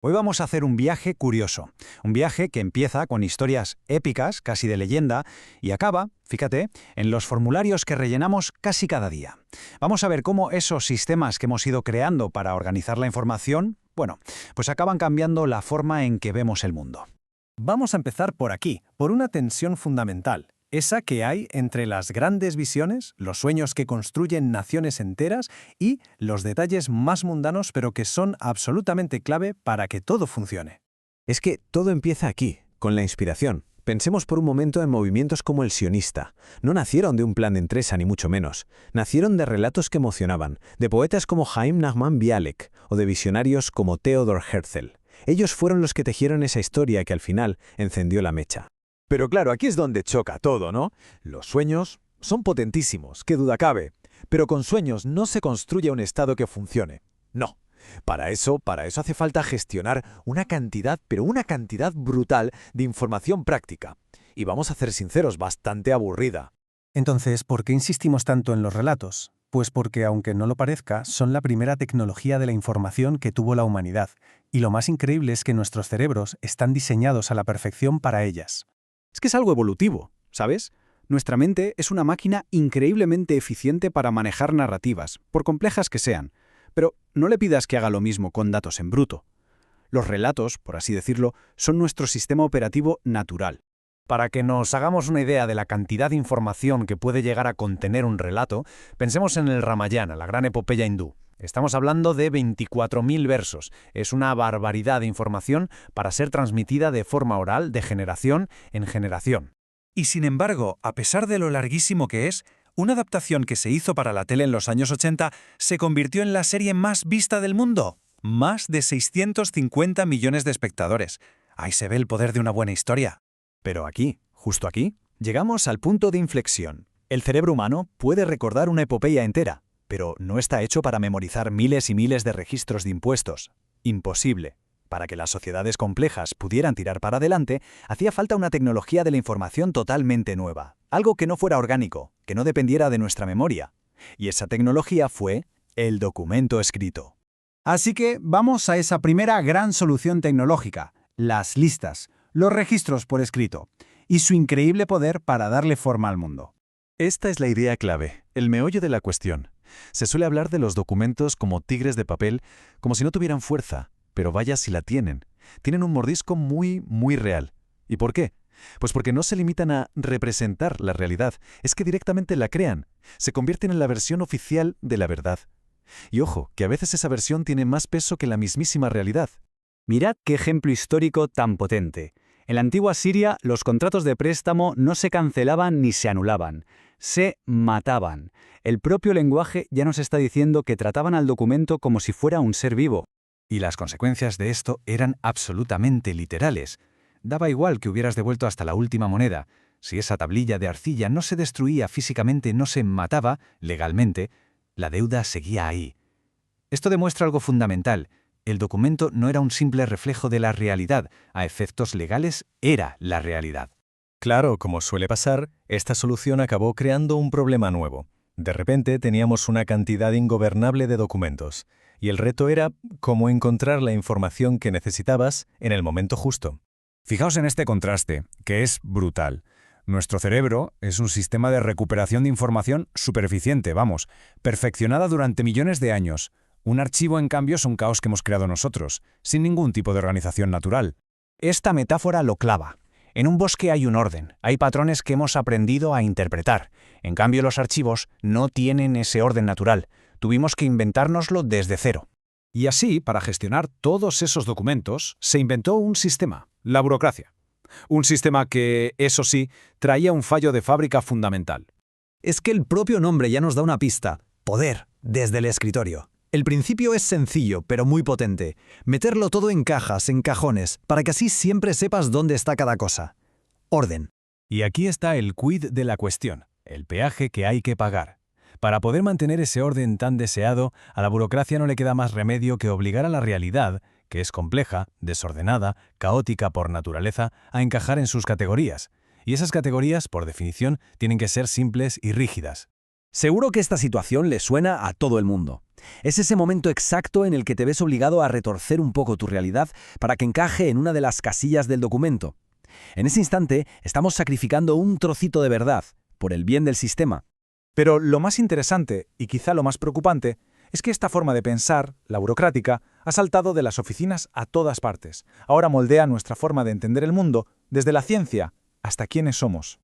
Hoy vamos a hacer un viaje curioso, un viaje que empieza con historias épicas, casi de leyenda, y acaba, fíjate, en los formularios que rellenamos casi cada día. Vamos a ver cómo esos sistemas que hemos ido creando para organizar la información, bueno, pues acaban cambiando la forma en que vemos el mundo. Vamos a empezar por aquí, por una tensión fundamental, esa que hay entre las grandes visiones, los sueños que construyen naciones enteras y los detalles más mundanos pero que son absolutamente clave para que todo funcione. Es que todo empieza aquí, con la inspiración. Pensemos por un momento en movimientos como el sionista. No nacieron de un plan de empresa ni mucho menos. Nacieron de relatos que emocionaban, de poetas como Chaim Nachman Bialik o de visionarios como Theodor Herzl. Ellos fueron los que tejieron esa historia que al final encendió la mecha. Pero claro, aquí es donde choca todo, ¿no? Los sueños son potentísimos, qué duda cabe, pero con sueños no se construye un estado que funcione. No. Para eso hace falta gestionar una cantidad, pero una cantidad brutal de información práctica. Y vamos a ser sinceros, bastante aburrida. Entonces, ¿por qué insistimos tanto en los relatos? Pues porque, aunque no lo parezca, son la primera tecnología de la información que tuvo la humanidad. Y lo más increíble es que nuestros cerebros están diseñados a la perfección para ellas. Es que es algo evolutivo, ¿sabes? Nuestra mente es una máquina increíblemente eficiente para manejar narrativas, por complejas que sean. Pero no le pidas que haga lo mismo con datos en bruto. Los relatos, por así decirlo, son nuestro sistema operativo natural. Para que nos hagamos una idea de la cantidad de información que puede llegar a contener un relato, pensemos en el Ramayana, la gran epopeya hindú. Estamos hablando de 24.000 versos. Es una barbaridad de información para ser transmitida de forma oral de generación en generación. Y sin embargo, a pesar de lo larguísimo que es, una adaptación que se hizo para la tele en los años 80 se convirtió en la serie más vista del mundo. Más de 650 millones de espectadores. Ahí se ve el poder de una buena historia. Pero aquí, justo aquí, llegamos al punto de inflexión. El cerebro humano puede recordar una epopeya entera, pero no está hecho para memorizar miles y miles de registros de impuestos. Imposible. Para que las sociedades complejas pudieran tirar para adelante, hacía falta una tecnología de la información totalmente nueva. Algo que no fuera orgánico, que no dependiera de nuestra memoria. Y esa tecnología fue el documento escrito. Así que vamos a esa primera gran solución tecnológica, las listas, los registros por escrito, y su increíble poder para darle forma al mundo. Esta es la idea clave, el meollo de la cuestión. Se suele hablar de los documentos como tigres de papel, como si no tuvieran fuerza, pero vaya si la tienen. Tienen un mordisco muy, muy real. ¿Y por qué? Pues porque no se limitan a representar la realidad, es que directamente la crean, se convierten en la versión oficial de la verdad. Y ojo, que a veces esa versión tiene más peso que la mismísima realidad. Mirad qué ejemplo histórico tan potente. En la antigua Siria, los contratos de préstamo no se cancelaban ni se anulaban, se mataban. El propio lenguaje ya nos está diciendo que trataban al documento como si fuera un ser vivo. Y las consecuencias de esto eran absolutamente literales. Daba igual que hubieras devuelto hasta la última moneda. Si esa tablilla de arcilla no se destruía físicamente, no se mataba, legalmente, la deuda seguía ahí. Esto demuestra algo fundamental. El documento no era un simple reflejo de la realidad. A efectos legales, era la realidad. Claro, como suele pasar, esta solución acabó creando un problema nuevo. De repente teníamos una cantidad ingobernable de documentos, y el reto era cómo encontrar la información que necesitabas en el momento justo. Fijaos en este contraste, que es brutal. Nuestro cerebro es un sistema de recuperación de información supereficiente, perfeccionada durante millones de años. Un archivo, en cambio, es un caos que hemos creado nosotros, sin ningún tipo de organización natural. Esta metáfora lo clava. En un bosque hay un orden, hay patrones que hemos aprendido a interpretar. En cambio, los archivos no tienen ese orden natural. Tuvimos que inventárnoslo desde cero. Y así, para gestionar todos esos documentos, se inventó un sistema, la burocracia. Un sistema que, eso sí, traía un fallo de fábrica fundamental. Es que el propio nombre ya nos da una pista. Poder, desde el escritorio. El principio es sencillo, pero muy potente. Meterlo todo en cajas, en cajones, para que así siempre sepas dónde está cada cosa. Orden. Y aquí está el quid de la cuestión, el peaje que hay que pagar. Para poder mantener ese orden tan deseado, a la burocracia no le queda más remedio que obligar a la realidad, que es compleja, desordenada, caótica por naturaleza, a encajar en sus categorías. Y esas categorías, por definición, tienen que ser simples y rígidas. Seguro que esta situación le suena a todo el mundo. Es ese momento exacto en el que te ves obligado a retorcer un poco tu realidad para que encaje en una de las casillas del documento. En ese instante estamos sacrificando un trocito de verdad, por el bien del sistema. Pero lo más interesante, y quizá lo más preocupante, es que esta forma de pensar, la burocrática, ha saltado de las oficinas a todas partes. Ahora moldea nuestra forma de entender el mundo, desde la ciencia hasta quiénes somos.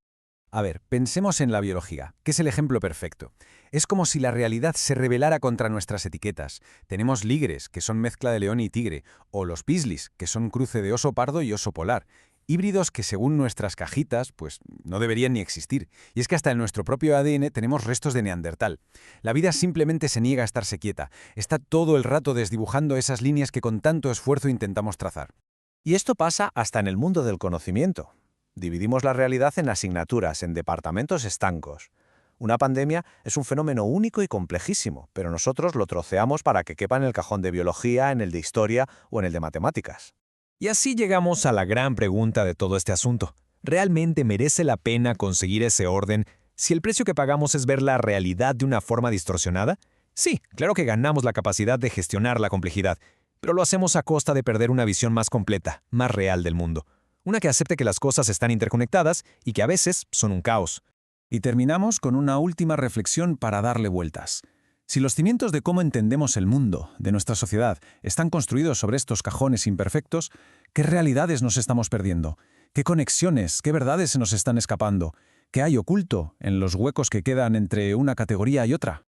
A ver, pensemos en la biología, que es el ejemplo perfecto. Es como si la realidad se rebelara contra nuestras etiquetas. Tenemos ligres, que son mezcla de león y tigre, o los pislis, que son cruce de oso pardo y oso polar. Híbridos que según nuestras cajitas, pues no deberían ni existir. Y es que hasta en nuestro propio ADN tenemos restos de neandertal. La vida simplemente se niega a estarse quieta. Está todo el rato desdibujando esas líneas que con tanto esfuerzo intentamos trazar. Y esto pasa hasta en el mundo del conocimiento. Dividimos la realidad en asignaturas, en departamentos estancos. Una pandemia es un fenómeno único y complejísimo, pero nosotros lo troceamos para que quepa en el cajón de biología, en el de historia o en el de matemáticas. Y así llegamos a la gran pregunta de todo este asunto. ¿Realmente merece la pena conseguir ese orden si el precio que pagamos es ver la realidad de una forma distorsionada? Sí, claro que ganamos la capacidad de gestionar la complejidad, pero lo hacemos a costa de perder una visión más completa, más real del mundo. Una que acepte que las cosas están interconectadas y que a veces son un caos. Y terminamos con una última reflexión para darle vueltas. Si los cimientos de cómo entendemos el mundo, de nuestra sociedad, están construidos sobre estos cajones imperfectos, ¿qué realidades nos estamos perdiendo? ¿Qué conexiones, qué verdades se nos están escapando? ¿Qué hay oculto en los huecos que quedan entre una categoría y otra?